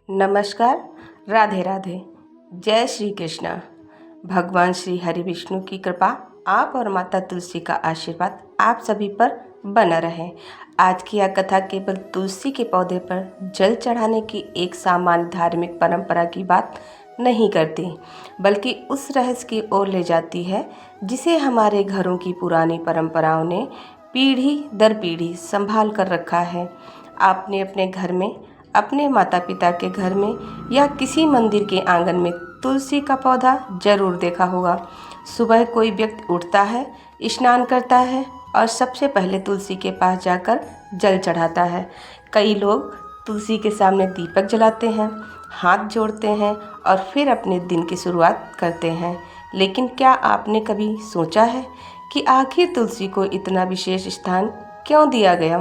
नमस्कार। राधे राधे। जय श्री कृष्णा। भगवान श्री हरि विष्णु की कृपा आप और माता तुलसी का आशीर्वाद आप सभी पर बना रहे। आज की यह कथा केवल तुलसी के पौधे पर जल चढ़ाने की एक सामान्य धार्मिक परंपरा की बात नहीं करती, बल्कि उस रहस्य की ओर ले जाती है जिसे हमारे घरों की पुरानी परंपराओं ने पीढ़ी दर पीढ़ी संभाल कर रखा है। आपने अपने घर में, अपने माता पिता के घर में या किसी मंदिर के आंगन में तुलसी का पौधा जरूर देखा होगा। सुबह कोई व्यक्ति उठता है, स्नान करता है और सबसे पहले तुलसी के पास जाकर जल चढ़ाता है। कई लोग तुलसी के सामने दीपक जलाते हैं, हाथ जोड़ते हैं और फिर अपने दिन की शुरुआत करते हैं। लेकिन क्या आपने कभी सोचा है कि आखिर तुलसी को इतना विशेष स्थान क्यों दिया गया?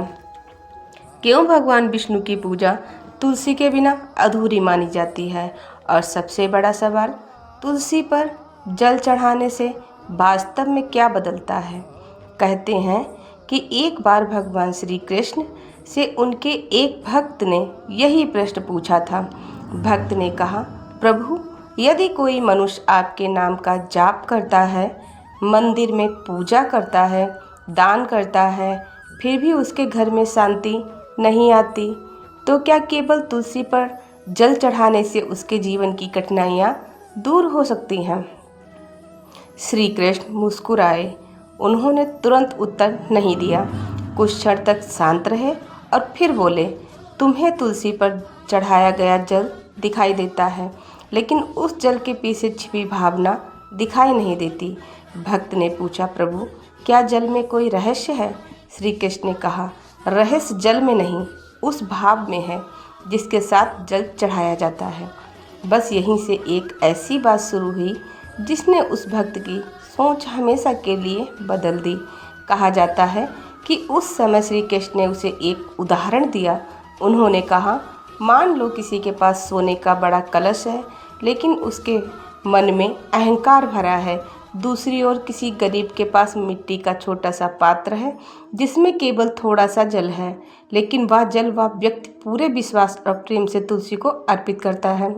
क्यों भगवान विष्णु की पूजा तुलसी के बिना अधूरी मानी जाती है? और सबसे बड़ा सवाल, तुलसी पर जल चढ़ाने से वास्तव में क्या बदलता है? कहते हैं कि एक बार भगवान श्री कृष्ण से उनके एक भक्त ने यही प्रश्न पूछा था। भक्त ने कहा, प्रभु, यदि कोई मनुष्य आपके नाम का जाप करता है, मंदिर में पूजा करता है, दान करता है, फिर भी उसके घर में शांति नहीं आती, तो क्या केवल तुलसी पर जल चढ़ाने से उसके जीवन की कठिनाइयाँ दूर हो सकती हैं? श्री कृष्ण मुस्कुराए। उन्होंने तुरंत उत्तर नहीं दिया। कुछ क्षण तक शांत रहे और फिर बोले, तुम्हें तुलसी पर चढ़ाया गया जल दिखाई देता है, लेकिन उस जल के पीछे छिपी भावना दिखाई नहीं देती। भक्त ने पूछा, प्रभु, क्या जल में कोई रहस्य है? श्री कृष्ण ने कहा, रहस्य जल में नहीं, उस भाव में है जिसके साथ जल चढ़ाया जाता है। बस यहीं से एक ऐसी बात शुरू हुई जिसने उस भक्त की सोच हमेशा के लिए बदल दी। कहा जाता है कि उस समय श्री कृष्ण ने उसे एक उदाहरण दिया। उन्होंने कहा, मान लो किसी के पास सोने का बड़ा कलश है, लेकिन उसके मन में अहंकार भरा है। दूसरी ओर किसी गरीब के पास मिट्टी का छोटा सा पात्र है जिसमें केवल थोड़ा सा जल है, लेकिन वह व्यक्ति पूरे विश्वास और प्रेम से तुलसी को अर्पित करता है।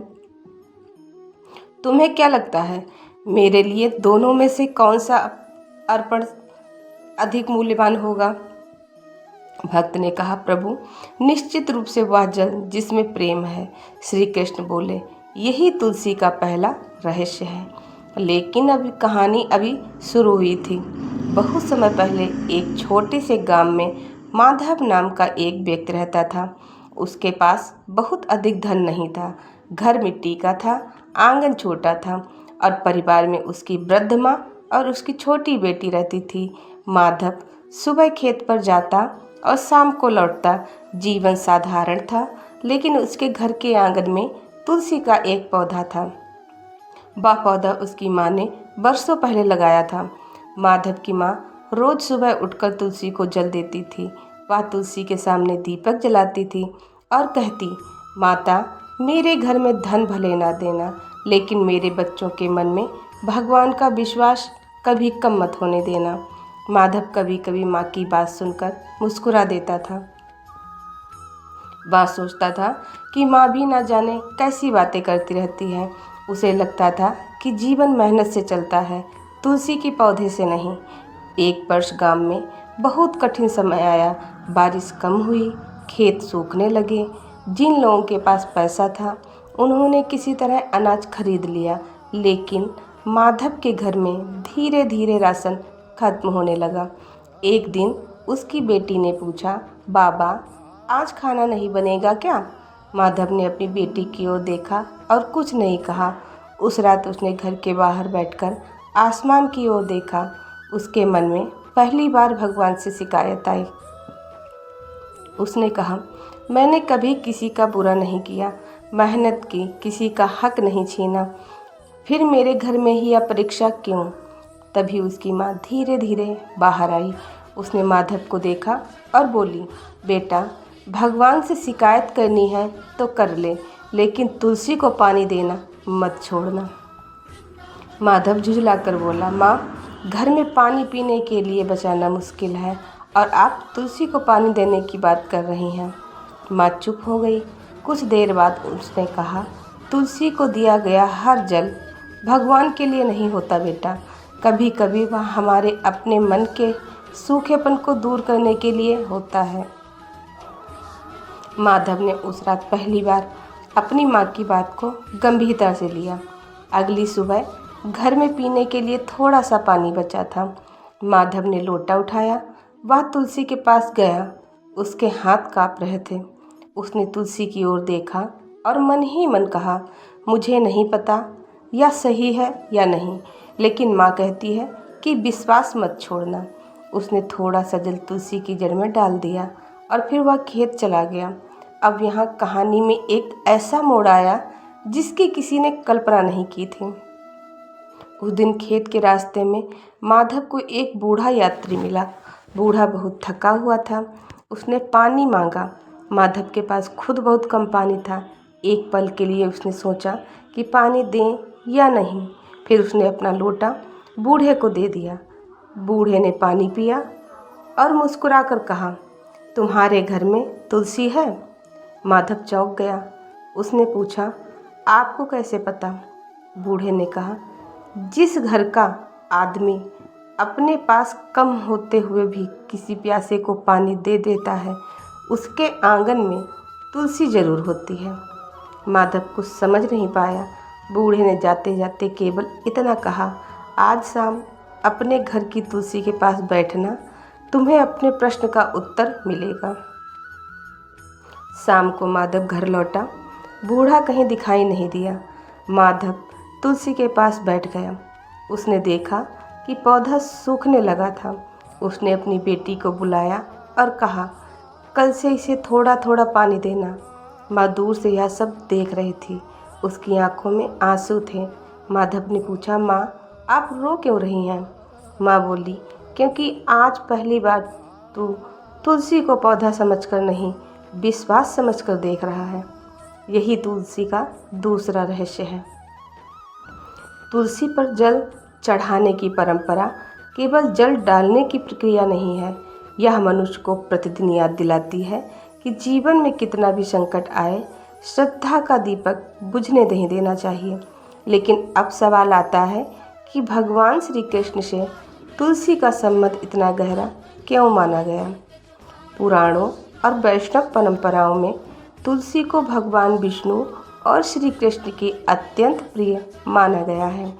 तुम्हें क्या लगता है, मेरे लिए दोनों में से कौन सा अर्पण अधिक मूल्यवान होगा? भक्त ने कहा, प्रभु, निश्चित रूप से वह जल जिसमें प्रेम है। श्री कृष्ण बोले, यही तुलसी का पहला रहस्य है। लेकिन कहानी अभी शुरू हुई थी। बहुत समय पहले एक छोटे से गांव में माधव नाम का एक व्यक्ति रहता था। उसके पास बहुत अधिक धन नहीं था। घर मिट्टी का था, आंगन छोटा था और परिवार में उसकी वृद्ध माँ और उसकी छोटी बेटी रहती थी। माधव सुबह खेत पर जाता और शाम को लौटता। जीवन साधारण था, लेकिन उसके घर के आंगन में तुलसी का एक पौधा था। वह पौधा उसकी माँ ने वर्षों पहले लगाया था। माधव की माँ रोज सुबह उठकर तुलसी को जल देती थी। वह तुलसी के सामने दीपक जलाती थी और कहती, माता, मेरे घर में धन भले ना देना, लेकिन मेरे बच्चों के मन में भगवान का विश्वास कभी कम मत होने देना। माधव कभी कभी माँ की बात सुनकर मुस्कुरा देता था। वह सोचता था कि माँ भी ना जाने कैसी बातें करती रहती है। उसे लगता था कि जीवन मेहनत से चलता है, तुलसी के पौधे से नहीं। एक वर्ष गांव में बहुत कठिन समय आया। बारिश कम हुई, खेत सूखने लगे। जिन लोगों के पास पैसा था उन्होंने किसी तरह अनाज खरीद लिया, लेकिन माधव के घर में धीरे धीरे राशन खत्म होने लगा। एक दिन उसकी बेटी ने पूछा, बाबा, आज खाना नहीं बनेगा क्या? माधव ने अपनी बेटी की ओर देखा और कुछ नहीं कहा। उस रात उसने घर के बाहर बैठकर आसमान की ओर देखा। उसके मन में पहली बार भगवान से शिकायत आई। उसने कहा, मैंने कभी किसी का बुरा नहीं किया, मेहनत की, किसी का हक नहीं छीना, फिर मेरे घर में ही यह परीक्षा क्यों? तभी उसकी माँ धीरे धीरे बाहर आई। उसने माधव को देखा और बोली, बेटा, भगवान से शिकायत करनी है तो कर ले, लेकिन तुलसी को पानी देना मत छोड़ना। माधव झुंझलाकर बोला, माँ, घर में पानी पीने के लिए बचाना मुश्किल है और आप तुलसी को पानी देने की बात कर रही हैं। माँ चुप हो गई। कुछ देर बाद उसने कहा, तुलसी को दिया गया हर जल भगवान के लिए नहीं होता बेटा, कभी कभी वह हमारे अपने मन के सूखेपन को दूर करने के लिए होता है। माधव ने उस रात पहली बार अपनी माँ की बात को गंभीरता से लिया। अगली सुबह घर में पीने के लिए थोड़ा सा पानी बचा था। माधव ने लोटा उठाया, वह तुलसी के पास गया। उसके हाथ काँप रहे थे। उसने तुलसी की ओर देखा और मन ही मन कहा, मुझे नहीं पता यह सही है या नहीं, लेकिन माँ कहती है कि विश्वास मत छोड़ना। उसने थोड़ा सा जल तुलसी की जड़ में डाल दिया और फिर वह खेत चला गया। अब यहाँ कहानी में एक ऐसा मोड़ आया जिसकी किसी ने कल्पना नहीं की थी। उस दिन खेत के रास्ते में माधव को एक बूढ़ा यात्री मिला। बूढ़ा बहुत थका हुआ था। उसने पानी मांगा। माधव के पास खुद बहुत कम पानी था। एक पल के लिए उसने सोचा कि पानी दें या नहीं। फिर उसने अपना लोटा बूढ़े को दे दिया। बूढ़े ने पानी पिया और मुस्कुराकर कहा, तुम्हारे घर में तुलसी है? माधव चौंक गया। उसने पूछा, आपको कैसे पता? बूढ़े ने कहा, जिस घर का आदमी अपने पास कम होते हुए भी किसी प्यासे को पानी दे देता है, उसके आंगन में तुलसी जरूर होती है। माधव कुछ समझ नहीं पाया। बूढ़े ने जाते जाते केवल इतना कहा, आज शाम अपने घर की तुलसी के पास बैठना, तुम्हें अपने प्रश्न का उत्तर मिलेगा। शाम को माधव घर लौटा। बूढ़ा कहीं दिखाई नहीं दिया। माधव तुलसी के पास बैठ गया। उसने देखा कि पौधा सूखने लगा था। उसने अपनी बेटी को बुलाया और कहा, कल से इसे थोड़ा थोड़ा पानी देना। माँ दूर से यह सब देख रही थी। उसकी आंखों में आंसू थे। माधव ने पूछा, माँ आप रो क्यों रही हैं? माँ बोली, क्योंकि आज पहली बार तू तुलसी को पौधा समझकर नहीं, विश्वास समझकर देख रहा है। यही तुलसी का दूसरा रहस्य है। तुलसी पर जल चढ़ाने की परंपरा केवल जल डालने की प्रक्रिया नहीं है। यह मनुष्य को प्रतिदिन याद दिलाती है कि जीवन में कितना भी संकट आए, श्रद्धा का दीपक बुझने नहीं देना चाहिए। लेकिन अब सवाल आता है कि भगवान श्री कृष्ण से तुलसी का संबंध इतना गहरा क्यों माना गया? पुराणों और वैष्णव परंपराओं में तुलसी को भगवान विष्णु और श्री कृष्ण की अत्यंत प्रिय माना गया है।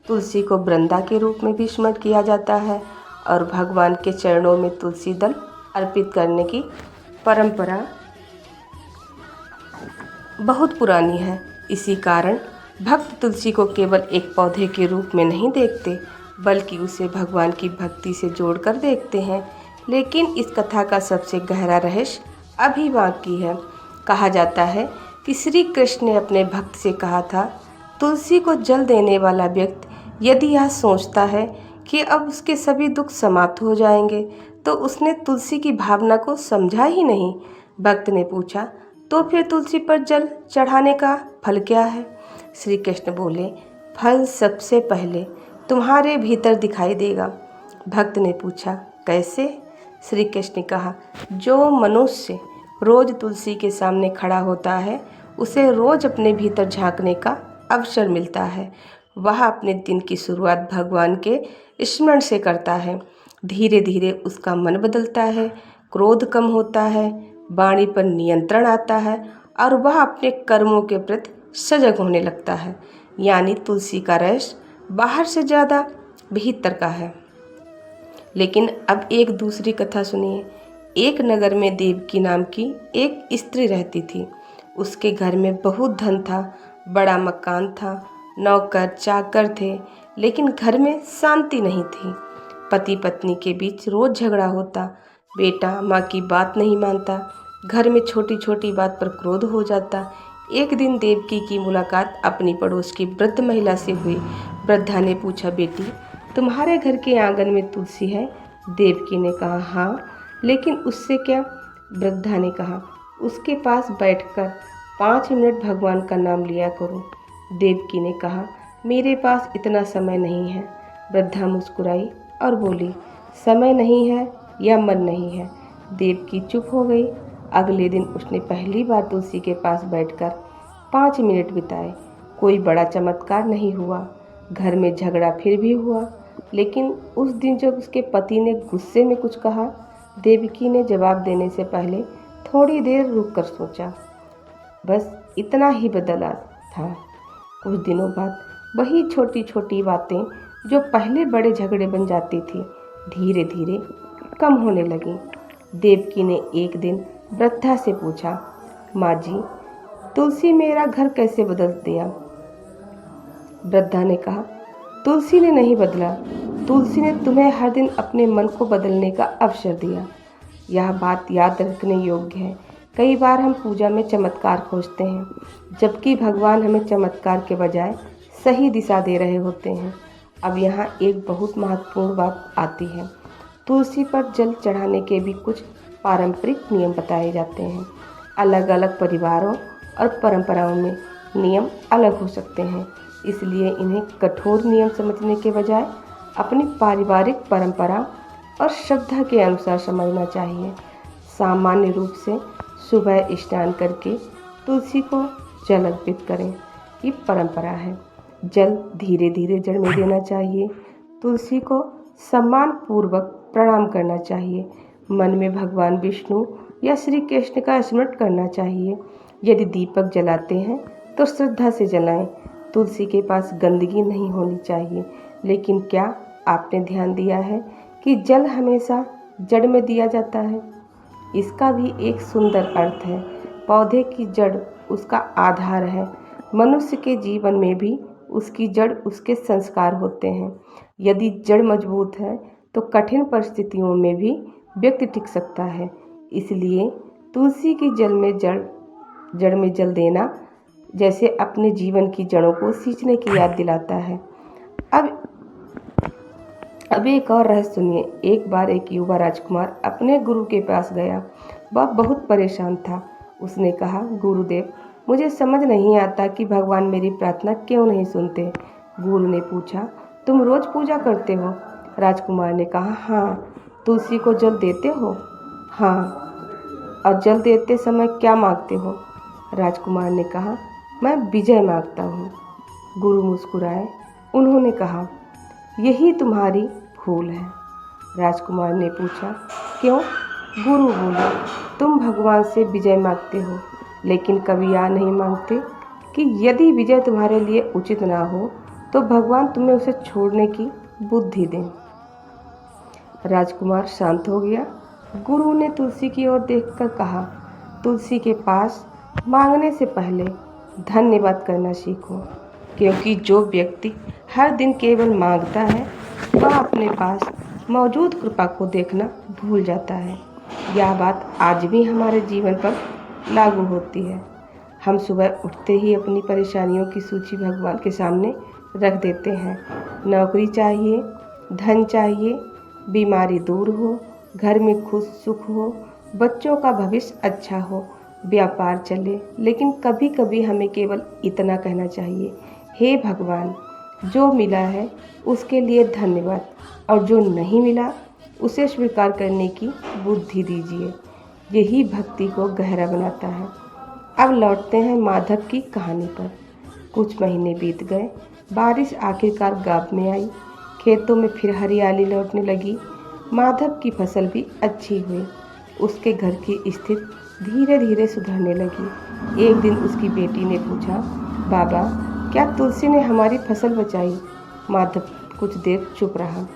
तुलसी को वृंदा के रूप में भी स्मरण किया जाता है और भगवान के चरणों में तुलसी दल अर्पित करने की परंपरा बहुत पुरानी है। इसी कारण भक्त तुलसी को केवल एक पौधे के रूप में नहीं देखते, बल्कि उसे भगवान की भक्ति से जोड़कर देखते हैं। लेकिन इस कथा का सबसे गहरा रहस्य अभी बाकी है। कहा जाता है कि श्री कृष्ण ने अपने भक्त से कहा था, तुलसी को जल देने वाला व्यक्ति यदि यह सोचता है कि अब उसके सभी दुख समाप्त हो जाएंगे, तो उसने तुलसी की भावना को समझा ही नहीं। भक्त ने पूछा, तो फिर तुलसी पर जल चढ़ाने का फल क्या है? श्री कृष्ण बोले, फल सबसे पहले तुम्हारे भीतर दिखाई देगा। भक्त ने पूछा, कैसे? श्री कृष्ण ने कहा, जो मनुष्य रोज तुलसी के सामने खड़ा होता है, उसे रोज अपने भीतर झांकने का अवसर मिलता है। वह अपने दिन की शुरुआत भगवान के स्मरण से करता है। धीरे धीरे उसका मन बदलता है, क्रोध कम होता है, वाणी पर नियंत्रण आता है और वह अपने कर्मों के प्रति सजग होने लगता है। यानी तुलसी का रहस्य बाहर से ज़्यादा भीतर का है। लेकिन अब एक दूसरी कथा सुनिए। एक नगर में देवकी नाम की एक स्त्री रहती थी। उसके घर में बहुत धन था, बड़ा मकान था, नौकर चाकर थे, लेकिन घर में शांति नहीं थी। पति पत्नी के बीच रोज झगड़ा होता। बेटा माँ की बात नहीं मानता। घर में छोटी छोटी बात पर क्रोध हो जाता। एक दिन देवकी की मुलाकात अपनी पड़ोस की वृद्ध महिला से हुई। वृद्धा ने पूछा, बेटी तुम्हारे घर के आंगन में तुलसी है? देवकी ने कहा, हाँ, लेकिन उससे क्या? वृद्धा ने कहा, उसके पास बैठकर 5 मिनट भगवान का नाम लिया करो। देवकी ने कहा, मेरे पास इतना समय नहीं है। वृद्धा मुस्कुराई और बोली, समय नहीं है या मन नहीं है? देवकी चुप हो गई अगले दिन उसने पहली बार तुलसी के पास बैठकर 5 मिनट बिताए। कोई बड़ा चमत्कार नहीं हुआ, घर में झगड़ा फिर भी हुआ, लेकिन उस दिन जब उसके पति ने गुस्से में कुछ कहा, देवकी ने जवाब देने से पहले थोड़ी देर रुककर सोचा। बस इतना ही बदला था। कुछ दिनों बाद वही छोटी छोटी बातें जो पहले बड़े झगड़े बन जाती थी, धीरे धीरे कम होने लगी। देवकी ने एक दिन वृद्धा से पूछा, माँ जी, तुलसी मेरा घर कैसे बदल दिया? वृद्धा ने कहा, तुलसी ने नहीं बदला, तुलसी ने तुम्हें हर दिन अपने मन को बदलने का अवसर दिया। यह बात याद रखने योग्य है। कई बार हम पूजा में चमत्कार खोजते हैं, जबकि भगवान हमें चमत्कार के बजाय सही दिशा दे रहे होते हैं। अब यहाँ एक बहुत महत्वपूर्ण बात आती है। तुलसी पर जल चढ़ाने के भी कुछ पारंपरिक नियम बताए जाते हैं। अलग अलग परिवारों और परंपराओं में नियम अलग हो सकते हैं, इसलिए इन्हें कठोर नियम समझने के बजाय अपनी पारिवारिक परंपरा और श्रद्धा के अनुसार समझना चाहिए। सामान्य रूप से सुबह स्नान करके तुलसी को जल अर्पित करें, ये परंपरा है। जल धीरे धीरे जड़ में देना चाहिए। तुलसी को सम्मान पूर्वक प्रणाम करना चाहिए। मन में भगवान विष्णु या श्री कृष्ण का स्मरण करना चाहिए। यदि दीपक जलाते हैं तो श्रद्धा से जलाएं। तुलसी के पास गंदगी नहीं होनी चाहिए, लेकिन क्या आपने ध्यान दिया है कि जल हमेशा जड़ में दिया जाता है? इसका भी एक सुंदर अर्थ है। पौधे की जड़ उसका आधार है। मनुष्य के जीवन में भी उसकी जड़ उसके संस्कार होते हैं। यदि जड़ मजबूत है तो कठिन परिस्थितियों में भी व्यक्ति टिक सकता है। इसलिए तुलसी की जड़ में जल देना जैसे अपने जीवन की जड़ों को सींचने की याद दिलाता है। अब एक और रहस्य सुनिए। एक बार एक युवा राजकुमार अपने गुरु के पास गया। वह बहुत परेशान था। उसने कहा, गुरुदेव, मुझे समझ नहीं आता कि भगवान मेरी प्रार्थना क्यों नहीं सुनते। गुरु ने पूछा, तुम रोज पूजा करते हो? राजकुमार ने कहा, हाँ। तुलसी को जल देते हो? हाँ। और जल देते समय क्या मांगते हो? राजकुमार ने कहा, मैं विजय मांगता हूँ। गुरु मुस्कुराए। उन्होंने कहा, यही तुम्हारी भूल है। राजकुमार ने पूछा, क्यों? गुरु बोले, तुम भगवान से विजय मांगते हो, लेकिन कभी यह नहीं मांगते कि यदि विजय तुम्हारे लिए उचित ना हो तो भगवान तुम्हें उसे छोड़ने की बुद्धि दें। राजकुमार शांत हो गया। गुरु ने तुलसी की ओर देखकर कहा, तुलसी के पास मांगने से पहले धन्यवाद करना सीखो, क्योंकि जो व्यक्ति हर दिन केवल मांगता है वह अपने पास मौजूद कृपा को देखना भूल जाता है। यह बात आज भी हमारे जीवन पर लागू होती है। हम सुबह उठते ही अपनी परेशानियों की सूची भगवान के सामने रख देते हैं। नौकरी चाहिए, धन चाहिए, बीमारी दूर हो, घर में खुश सुख हो, बच्चों का भविष्य अच्छा हो, व्यापार चले। लेकिन कभी कभी हमें केवल इतना कहना चाहिए, हे भगवान, जो मिला है उसके लिए धन्यवाद, और जो नहीं मिला उसे स्वीकार करने की बुद्धि दीजिए। यही भक्ति को गहरा बनाता है। अब लौटते हैं माधव की कहानी पर। कुछ महीने बीत गए। बारिश आखिरकार गाँव में आई। खेतों में फिर हरियाली लौटने लगी। माधव की फसल भी अच्छी हुई। उसके घर की स्थिति धीरे धीरे सुधरने लगी। एक दिन उसकी बेटी ने पूछा, बाबा, क्या तुलसी ने हमारी फसल बचाई? माधव कुछ देर चुप रहा।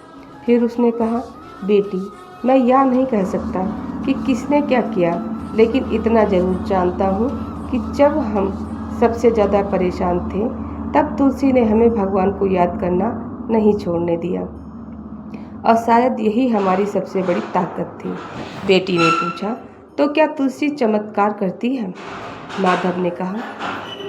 फिर उसने कहा, बेटी, मैं यह नहीं कह सकता कि किसने क्या किया, लेकिन इतना ज़रूर जानता हूँ कि जब हम सबसे ज़्यादा परेशान थे तब तुलसी ने हमें भगवान को याद करना नहीं छोड़ने दिया, और शायद यही हमारी सबसे बड़ी ताकत थी। बेटी ने पूछा, तो क्या तुलसी चमत्कार करती है? माधव ने कहा,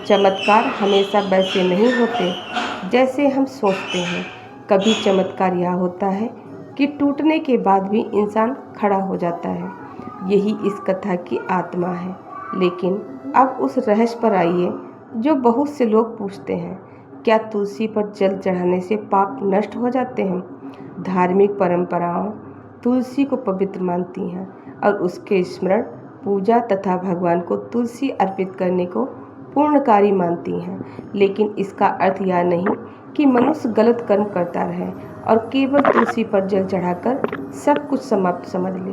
चमत्कार हमेशा वैसे नहीं होते जैसे हम सोचते हैं। कभी चमत्कार यह होता है कि टूटने के बाद भी इंसान खड़ा हो जाता है। यही इस कथा की आत्मा है। लेकिन अब उस रहस्य पर आइए जो बहुत से लोग पूछते हैं, क्या तुलसी पर जल चढ़ाने से पाप नष्ट हो जाते हैं? धार्मिक परंपराओं तुलसी को पवित्र मानती हैं और उसके स्मरण पूजा तथा भगवान को तुलसी अर्पित करने को पूर्णकारी मानती हैं, लेकिन इसका अर्थ यह नहीं कि मनुष्य गलत कर्म करता रहे और केवल तुलसी पर जल चढ़ाकर सब कुछ समाप्त समझ ले।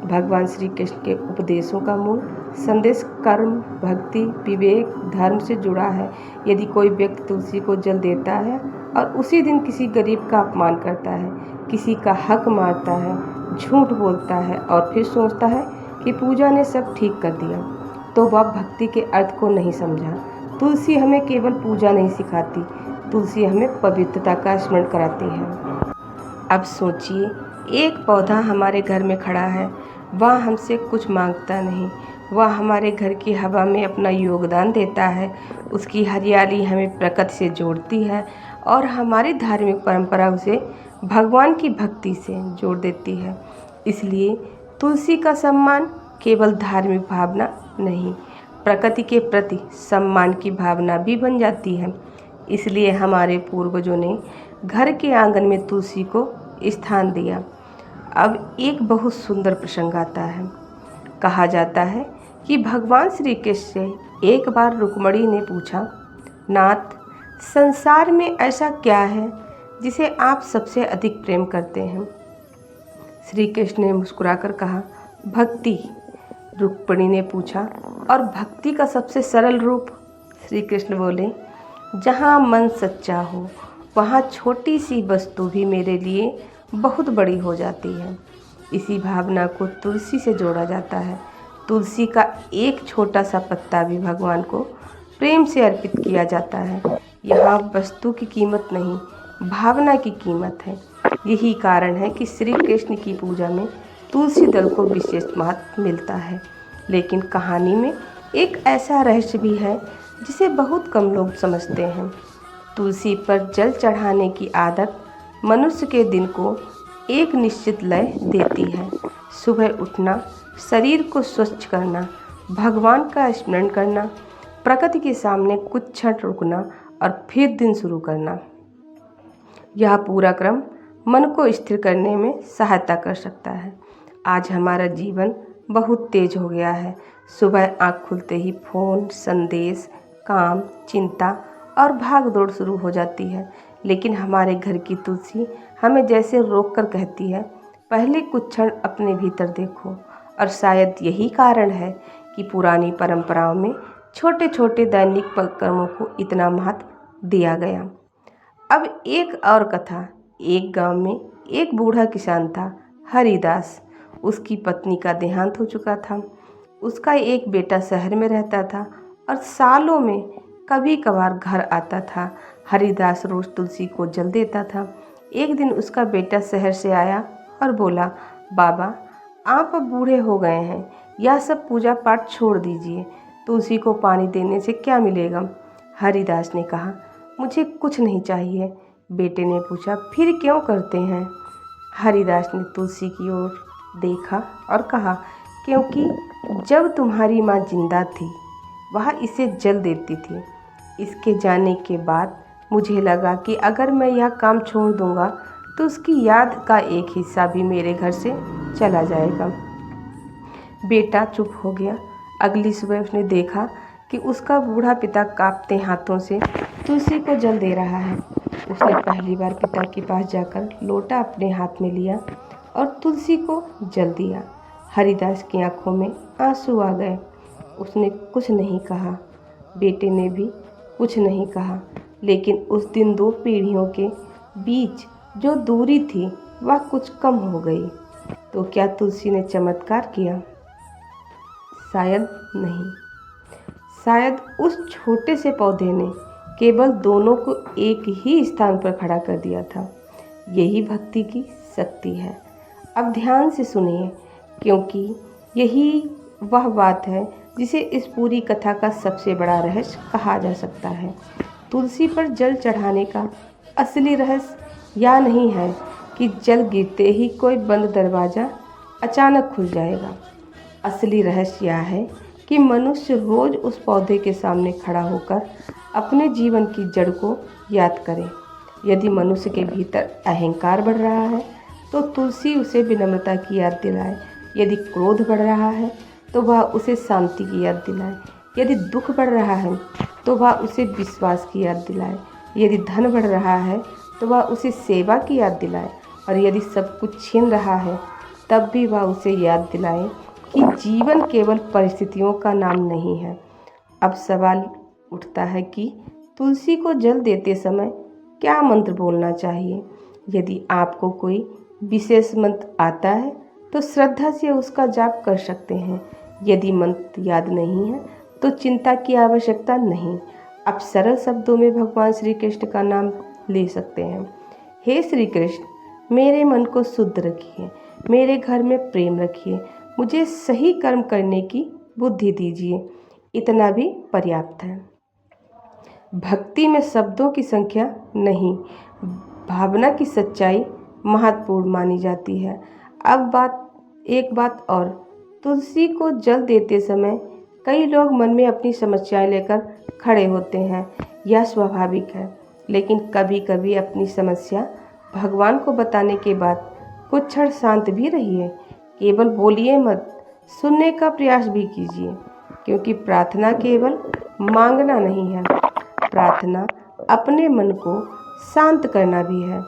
भगवान श्री कृष्ण के उपदेशों का मूल संदेश कर्म, भक्ति, विवेक, धर्म से जुड़ा है। यदि कोई व्यक्ति तुलसी को जल देता है और उसी दिन किसी गरीब का अपमान करता है, किसी का हक मारता है, झूठ बोलता है और फिर सोचता है कि पूजा ने सब ठीक कर दिया, तो वह भक्ति के अर्थ को नहीं समझा। तुलसी हमें केवल पूजा नहीं सिखाती, तुलसी हमें पवित्रता का स्मरण कराती है। अब सोचिए, एक पौधा हमारे घर में खड़ा है, वह हमसे कुछ मांगता नहीं, वह हमारे घर की हवा में अपना योगदान देता है। उसकी हरियाली हमें प्रकृति से जोड़ती है और हमारी धार्मिक परंपरा उसे भगवान की भक्ति से जोड़ देती है। इसलिए तुलसी का सम्मान केवल धार्मिक भावना नहीं, प्रकृति के प्रति सम्मान की भावना भी बन जाती है। इसलिए हमारे पूर्वजों ने घर के आंगन में तुलसी को स्थान दिया। अब एक बहुत सुंदर प्रसंग आता है। कहा जाता है कि भगवान श्री कृष्ण से एक बार रुक्मिणी ने पूछा, नाथ, संसार में ऐसा क्या है जिसे आप सबसे अधिक प्रेम करते हैं? श्री कृष्ण ने मुस्कुराकर कहा, भक्ति। रुक्मिणी ने पूछा, और भक्ति का सबसे सरल रूप? श्री कृष्ण बोले, जहाँ मन सच्चा हो वहाँ छोटी सी वस्तु भी मेरे लिए बहुत बड़ी हो जाती है। इसी भावना को तुलसी से जोड़ा जाता है। तुलसी का एक छोटा सा पत्ता भी भगवान को प्रेम से अर्पित किया जाता है। यहाँ वस्तु की कीमत नहीं, भावना की कीमत है। यही कारण है कि श्री कृष्ण की पूजा में तुलसी दल को विशेष महत्व मिलता है। लेकिन कहानी में एक ऐसा रहस्य भी है जिसे बहुत कम लोग समझते हैं। तुलसी पर जल चढ़ाने की आदत मनुष्य के दिन को एक निश्चित लय देती है। सुबह उठना, शरीर को स्वच्छ करना, भगवान का स्मरण करना, प्रकृति के सामने कुछ क्षण रुकना और फिर दिन शुरू करना। यह पूरा क्रम मन को स्थिर करने में सहायता कर सकता है। आज हमारा जीवन बहुत तेज हो गया है। सुबह आँख खुलते ही फोन, संदेश, काम, चिंता और भाग दौड़ शुरू हो जाती है। लेकिन हमारे घर की तुलसी हमें जैसे रोक कर कहती है, पहले कुछ क्षण अपने भीतर देखो। और शायद यही कारण है कि पुरानी परंपराओं में छोटे छोटे दैनिक कर्मों को इतना महत्व दिया गया। अब एक और कथा। एक गांव में एक बूढ़ा किसान था, हरिदास। उसकी पत्नी का देहांत हो चुका था। उसका एक बेटा शहर में रहता था और सालों में कभी कभार घर आता था। हरिदास रोज तुलसी को जल देता था। एक दिन उसका बेटा शहर से आया और बोला, बाबा, आप अब बूढ़े हो गए हैं, यह सब पूजा पाठ छोड़ दीजिए। तुलसी को पानी देने से क्या मिलेगा? हरिदास ने कहा, मुझे कुछ नहीं चाहिए। बेटे ने पूछा, फिर क्यों करते हैं? हरिदास ने तुलसी की ओर देखा और कहा, क्योंकि जब तुम्हारी माँ जिंदा थी वह इसे जल देती थी। इसके जाने के बाद मुझे लगा कि अगर मैं यह काम छोड़ दूंगा तो उसकी याद का एक हिस्सा भी मेरे घर से चला जाएगा। बेटा चुप हो गया। अगली सुबह उसने देखा कि उसका बूढ़ा पिता कांपते हाथों से तुलसी को जल दे रहा है। उसने पहली बार पिता के पास जाकर लोटा अपने हाथ में लिया और तुलसी को जल दिया। हरिदास की आंखों में आंसू आ गए। उसने कुछ नहीं कहा, बेटे ने भी कुछ नहीं कहा। लेकिन उस दिन दो पीढ़ियों के बीच जो दूरी थी वह कुछ कम हो गई। तो क्या तुलसी ने चमत्कार किया? शायद नहीं। शायद उस छोटे से पौधे ने केवल दोनों को एक ही स्थान पर खड़ा कर दिया था। यही भक्ति की शक्ति है। अब ध्यान से सुनिए, क्योंकि यही वह बात है जिसे इस पूरी कथा का सबसे बड़ा रहस्य कहा जा सकता है। तुलसी पर जल चढ़ाने का असली रहस्य यह नहीं है कि जल गिरते ही कोई बंद दरवाज़ा अचानक खुल जाएगा। असली रहस्य यह है कि मनुष्य रोज़ उस पौधे के सामने खड़ा होकर अपने जीवन की जड़ को याद करे। यदि मनुष्य के भीतर अहंकार बढ़ रहा है तो तुलसी उसे विनम्रता की याद दिलाए। यदि क्रोध बढ़ रहा है तो वह उसे शांति की याद दिलाए। यदि दुख बढ़ रहा है तो वह उसे विश्वास की याद दिलाए। यदि धन बढ़ रहा है तो वह उसे सेवा की याद दिलाए। और यदि सब कुछ छीन रहा है तब भी वह उसे याद दिलाए कि जीवन केवल परिस्थितियों का नाम नहीं है। अब सवाल उठता है कि तुलसी को जल देते समय क्या मंत्र बोलना चाहिए। यदि आपको कोई विशेष मंत्र आता है तो श्रद्धा से उसका जाप कर सकते हैं। यदि मंत्र याद नहीं है तो चिंता की आवश्यकता नहीं। आप सरल शब्दों में भगवान श्री कृष्ण का नाम ले सकते हैं। हे श्री कृष्ण, मेरे मन को शुद्ध रखिए, मेरे घर में प्रेम रखिए, मुझे सही कर्म करने की बुद्धि दीजिए। इतना भी पर्याप्त है। भक्ति में शब्दों की संख्या नहीं, भावना की सच्चाई महत्वपूर्ण मानी जाती है। अब एक बात और, तुलसी को जल देते समय कई लोग मन में अपनी समस्याएं लेकर खड़े होते हैं। यह स्वाभाविक है, लेकिन कभी कभी अपनी समस्या भगवान को बताने के बाद कुछ क्षण शांत भी रहिए। केवल बोलिए मत, सुनने का प्रयास भी कीजिए, क्योंकि प्रार्थना केवल मांगना नहीं है, प्रार्थना अपने मन को शांत करना भी है।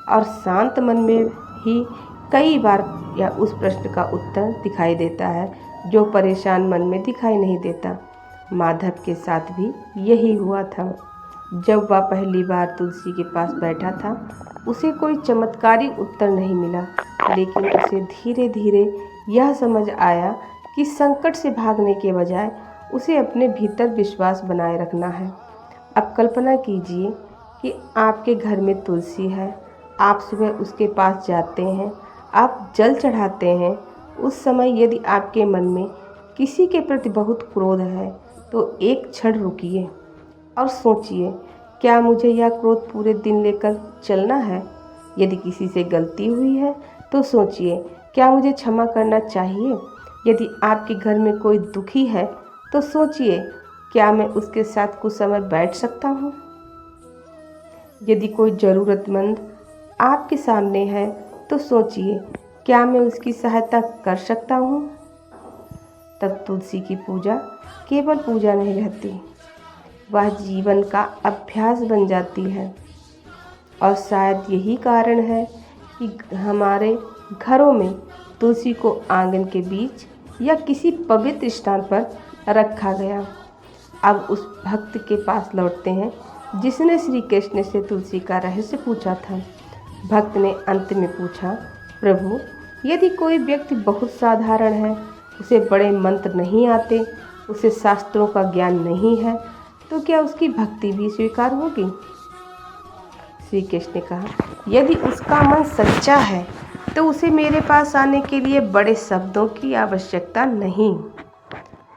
और शांत मन में ही कई बार या उस प्रश्न का उत्तर दिखाई देता है जो परेशान मन में दिखाई नहीं देता। माधव के साथ भी यही हुआ था। जब वह पहली बार तुलसी के पास बैठा था, उसे कोई चमत्कारी उत्तर नहीं मिला, लेकिन उसे धीरे धीरे यह समझ आया कि संकट से भागने के बजाय उसे अपने भीतर विश्वास बनाए रखना है। अब कल्पना कीजिए कि आपके घर में तुलसी है, आप सुबह उसके पास जाते हैं, आप जल चढ़ाते हैं। उस समय यदि आपके मन में किसी के प्रति बहुत क्रोध है तो एक क्षण रुकिए और सोचिए, क्या मुझे यह क्रोध पूरे दिन लेकर चलना है। यदि किसी से गलती हुई है तो सोचिए, क्या मुझे क्षमा करना चाहिए। यदि आपके घर में कोई दुखी है तो सोचिए, क्या मैं उसके साथ कुछ समय बैठ सकता हूँ। यदि कोई ज़रूरतमंद आपके सामने है तो सोचिए, क्या मैं उसकी सहायता कर सकता हूँ। तब तुलसी की पूजा केवल पूजा नहीं रहती, वह जीवन का अभ्यास बन जाती है। और शायद यही कारण है कि हमारे घरों में तुलसी को आंगन के बीच या किसी पवित्र स्थान पर रखा गया। अब उस भक्त के पास लौटते हैं जिसने श्री कृष्ण से तुलसी का रहस्य पूछा था। भक्त ने अंत में पूछा, प्रभु, यदि कोई व्यक्ति बहुत साधारण है, उसे बड़े मंत्र नहीं आते, उसे शास्त्रों का ज्ञान नहीं है, तो क्या उसकी भक्ति भी स्वीकार होगी। श्री कृष्ण ने कहा, यदि उसका मन सच्चा है तो उसे मेरे पास आने के लिए बड़े शब्दों की आवश्यकता नहीं।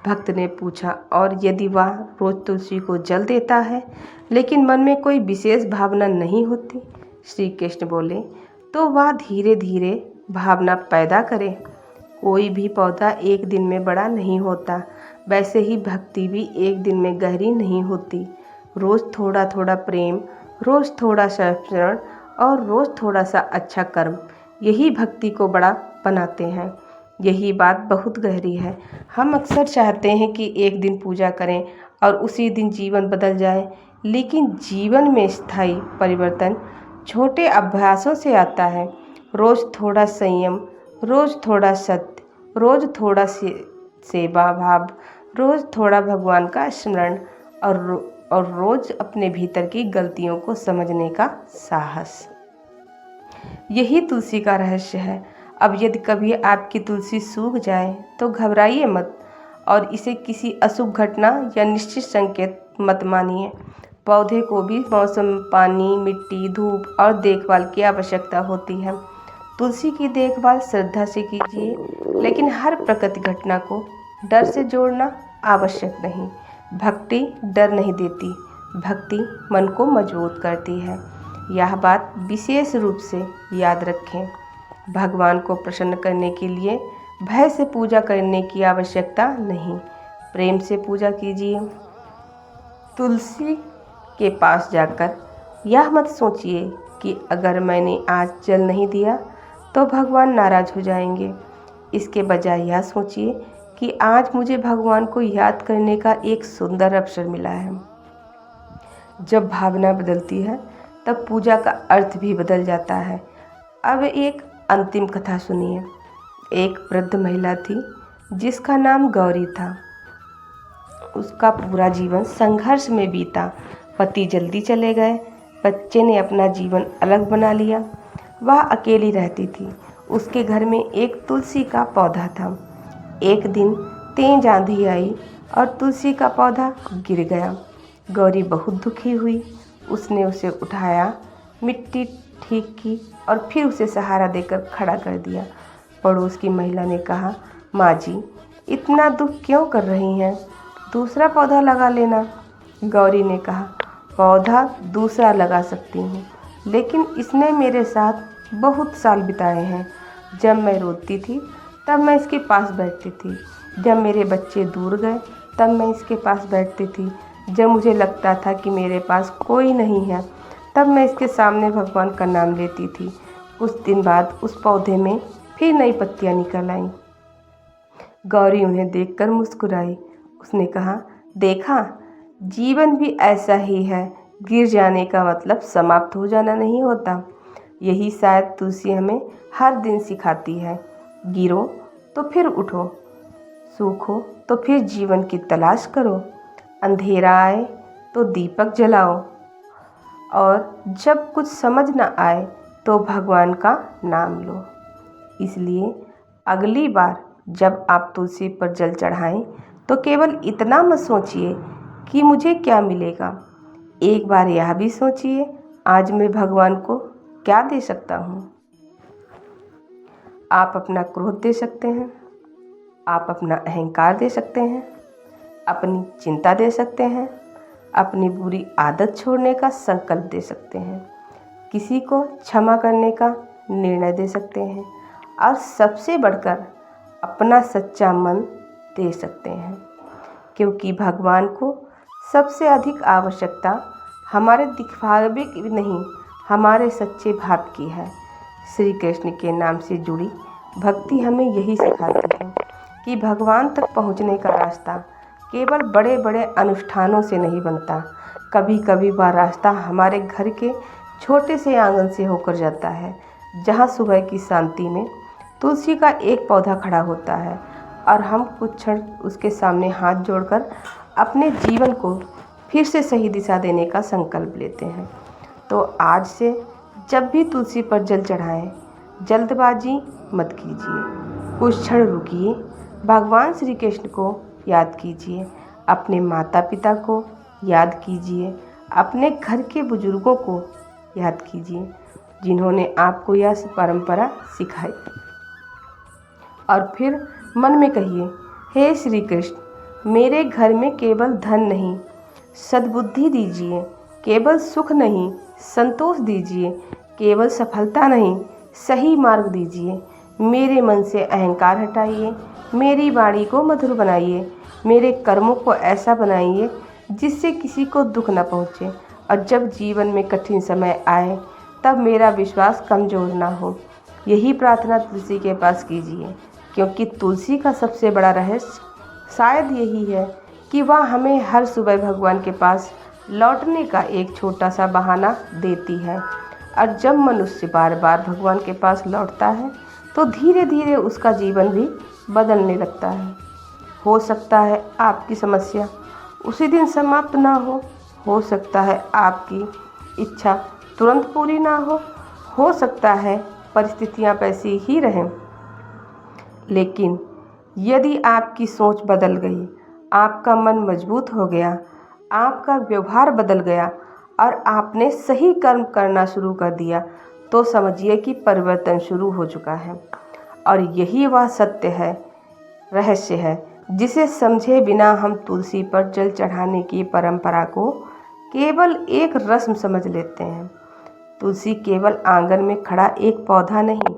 भक्त ने पूछा, और यदि वह रोज तुलसी को जल देता है लेकिन मन में कोई विशेष भावना नहीं होती। श्री कृष्ण बोले, तो वह धीरे धीरे भावना पैदा करे। कोई भी पौधा एक दिन में बड़ा नहीं होता, वैसे ही भक्ति भी एक दिन में गहरी नहीं होती। रोज़ थोड़ा थोड़ा प्रेम, रोज़ थोड़ा शरण और रोज़ थोड़ा सा अच्छा कर्म, यही भक्ति को बड़ा बनाते हैं। यही बात बहुत गहरी है। हम अक्सर चाहते हैं कि एक दिन पूजा करें और उसी दिन जीवन बदल जाए, लेकिन जीवन में स्थायी परिवर्तन छोटे अभ्यासों से आता है। रोज़ थोड़ा संयम, रोज़ थोड़ा सत्य, रोज़ थोड़ा सेवा भाव, रोज़ थोड़ा भगवान का स्मरण और रोज़ अपने भीतर की गलतियों को समझने का साहस। यही तुलसी का रहस्य है। अब यदि कभी आपकी तुलसी सूख जाए तो घबराइए मत और इसे किसी अशुभ घटना या निश्चित संकेत मत मानिए। पौधे को भी मौसम, पानी, मिट्टी, धूप और देखभाल की आवश्यकता होती है। तुलसी की देखभाल श्रद्धा से कीजिए, लेकिन हर प्रकृति घटना को डर से जोड़ना आवश्यक नहीं। भक्ति डर नहीं देती, भक्ति मन को मजबूत करती है। यह बात विशेष रूप से याद रखें। भगवान को प्रसन्न करने के लिए भय से पूजा करने की आवश्यकता नहीं, प्रेम से पूजा कीजिए। तुलसी के पास जाकर यह मत सोचिए कि अगर मैंने आज जल नहीं दिया तो भगवान नाराज हो जाएंगे। इसके बजाय यह सोचिए कि आज मुझे भगवान को याद करने का एक सुंदर अवसर मिला है। जब भावना बदलती है तब पूजा का अर्थ भी बदल जाता है। अब एक अंतिम कथा सुनिए। एक वृद्ध महिला थी जिसका नाम गौरी था। उसका पूरा जीवन संघर्ष में बीता। पति जल्दी चले गए, बच्चे ने अपना जीवन अलग बना लिया। वह अकेली रहती थी। उसके घर में एक तुलसी का पौधा था। एक दिन तेज आंधी आई और तुलसी का पौधा गिर गया। गौरी बहुत दुखी हुई। उसने उसे उठाया, मिट्टी ठीक की और फिर उसे सहारा देकर खड़ा कर दिया। पड़ोस की महिला ने कहा, माँ जी, इतना दुख क्यों कर रही हैं? दूसरा पौधा लगा लेना। गौरी ने कहा, पौधा दूसरा लगा सकती हूँ, लेकिन इसने मेरे साथ बहुत साल बिताए हैं। जब मैं रोती थी तब मैं इसके पास बैठती थी। जब मेरे बच्चे दूर गए तब मैं इसके पास बैठती थी। जब मुझे लगता था कि मेरे पास कोई नहीं है तब मैं इसके सामने भगवान का नाम लेती थी। कुछ दिन बाद उस पौधे में फिर नई पत्तियां निकल आईं। गौरी उन्हें देखकर मुस्कुराई। उसने कहा, देखा, जीवन भी ऐसा ही है। गिर जाने का मतलब समाप्त हो जाना नहीं होता। यही शायद तुलसी हमें हर दिन सिखाती है। गिरो तो फिर उठो, सूखो तो फिर जीवन की तलाश करो, अंधेरा आए तो दीपक जलाओ, और जब कुछ समझ न आए तो भगवान का नाम लो। इसलिए अगली बार जब आप तुलसी पर जल चढ़ाएं तो केवल इतना मत सोचिए कि मुझे क्या मिलेगा। एक बार यह भी सोचिए, आज मैं भगवान को क्या दे सकता हूँ। आप अपना क्रोध दे सकते हैं, आप अपना अहंकार दे सकते हैं, अपनी चिंता दे सकते हैं, अपनी बुरी आदत छोड़ने का संकल्प दे सकते हैं, किसी को क्षमा करने का निर्णय दे सकते हैं, और सबसे बढ़कर अपना सच्चा मन दे सकते हैं। क्योंकि भगवान को सबसे अधिक आवश्यकता हमारे दिखावे की नहीं, हमारे सच्चे भाव की है। श्री कृष्ण के नाम से जुड़ी भक्ति हमें यही सिखाती है कि भगवान तक पहुंचने का रास्ता केवल बड़े बड़े अनुष्ठानों से नहीं बनता। कभी कभी वह रास्ता हमारे घर के छोटे से आंगन से होकर जाता है, जहां सुबह की शांति में तुलसी का एक पौधा खड़ा होता है और हम कुछ क्षण उसके सामने हाथ जोड़कर अपने जीवन को फिर से सही दिशा देने का संकल्प लेते हैं। तो आज से जब भी तुलसी पर जल चढ़ाएं, जल्दबाजी मत कीजिए, कुछ क्षण रुकिए, भगवान श्री कृष्ण को याद कीजिए, अपने माता पिता को याद कीजिए, अपने घर के बुजुर्गों को याद कीजिए जिन्होंने आपको यह परंपरा सिखाई, और फिर मन में कहिए, हे श्री कृष्ण, मेरे घर में केवल धन नहीं, सद्बुद्धि दीजिए, केवल सुख नहीं, संतोष दीजिए, केवल सफलता नहीं, सही मार्ग दीजिए। मेरे मन से अहंकार हटाइए, मेरी वाणी को मधुर बनाइए, मेरे कर्मों को ऐसा बनाइए जिससे किसी को दुख न पहुँचे, और जब जीवन में कठिन समय आए तब मेरा विश्वास कमज़ोर ना हो। यही प्रार्थना तुलसी के पास कीजिए, क्योंकि तुलसी का सबसे बड़ा रहस्य शायद यही है कि वह हमें हर सुबह भगवान के पास लौटने का एक छोटा सा बहाना देती है। और जब मनुष्य बार बार भगवान के पास लौटता है तो धीरे धीरे उसका जीवन भी बदलने लगता है। हो सकता है आपकी समस्या उसी दिन समाप्त ना हो सकता है आपकी इच्छा तुरंत पूरी ना हो सकता है परिस्थितियां वैसी ही रहें, लेकिन यदि आपकी सोच बदल गई, आपका मन मजबूत हो गया, आपका व्यवहार बदल गया और आपने सही कर्म करना शुरू कर दिया, तो समझिए कि परिवर्तन शुरू हो चुका है। और यही वह सत्य है, रहस्य है, जिसे समझे बिना हम तुलसी पर जल चढ़ाने की परंपरा को केवल एक रस्म समझ लेते हैं। तुलसी केवल आंगन में खड़ा एक पौधा नहीं,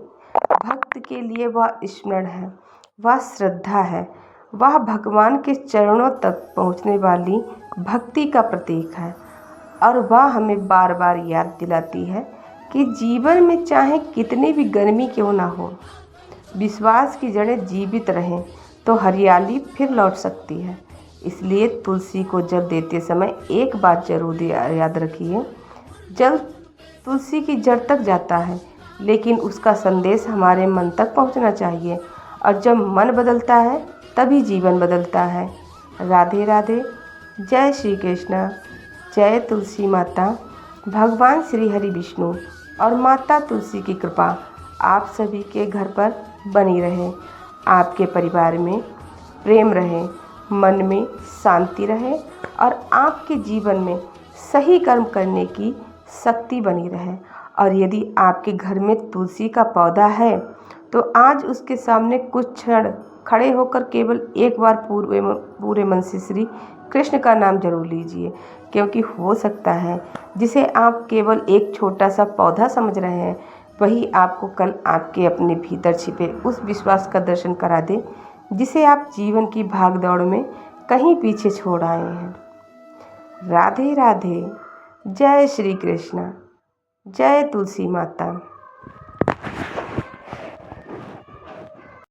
भक्त के लिए वह स्मरण है, वह श्रद्धा है, वह भगवान के चरणों तक पहुंचने वाली भक्ति का प्रतीक है। और वह हमें बार बार याद दिलाती है कि जीवन में चाहे कितनी भी गर्मी क्यों ना हो, विश्वास की जड़ें जीवित रहें, तो हरियाली फिर लौट सकती है। इसलिए तुलसी को जल देते समय एक बात जरूर याद रखिए, जल तुलसी की जड़ तक जाता है, लेकिन उसका संदेश हमारे मन तक पहुंचना चाहिए। और जब मन बदलता है तभी जीवन बदलता है। राधे राधे। जय श्री कृष्ण। जय तुलसी माता। भगवान श्री हरि विष्णु और माता तुलसी की कृपा आप सभी के घर पर बनी रहे। आपके परिवार में प्रेम रहे, मन में शांति रहे और आपके जीवन में सही कर्म करने की शक्ति बनी रहे। और यदि आपके घर में तुलसी का पौधा है तो आज उसके सामने कुछ क्षण खड़े होकर केवल एक बार पूरे मन से श्री कृष्ण का नाम जरूर लीजिए, क्योंकि हो सकता है जिसे आप केवल एक छोटा सा पौधा समझ रहे हैं वही आपको कल आपके अपने भीतर छिपे उस विश्वास का दर्शन करा दे जिसे आप जीवन की भागदौड़ में कहीं पीछे छोड़ आए हैं। राधे राधे। जय श्री कृष्ण। जय तुलसी माता।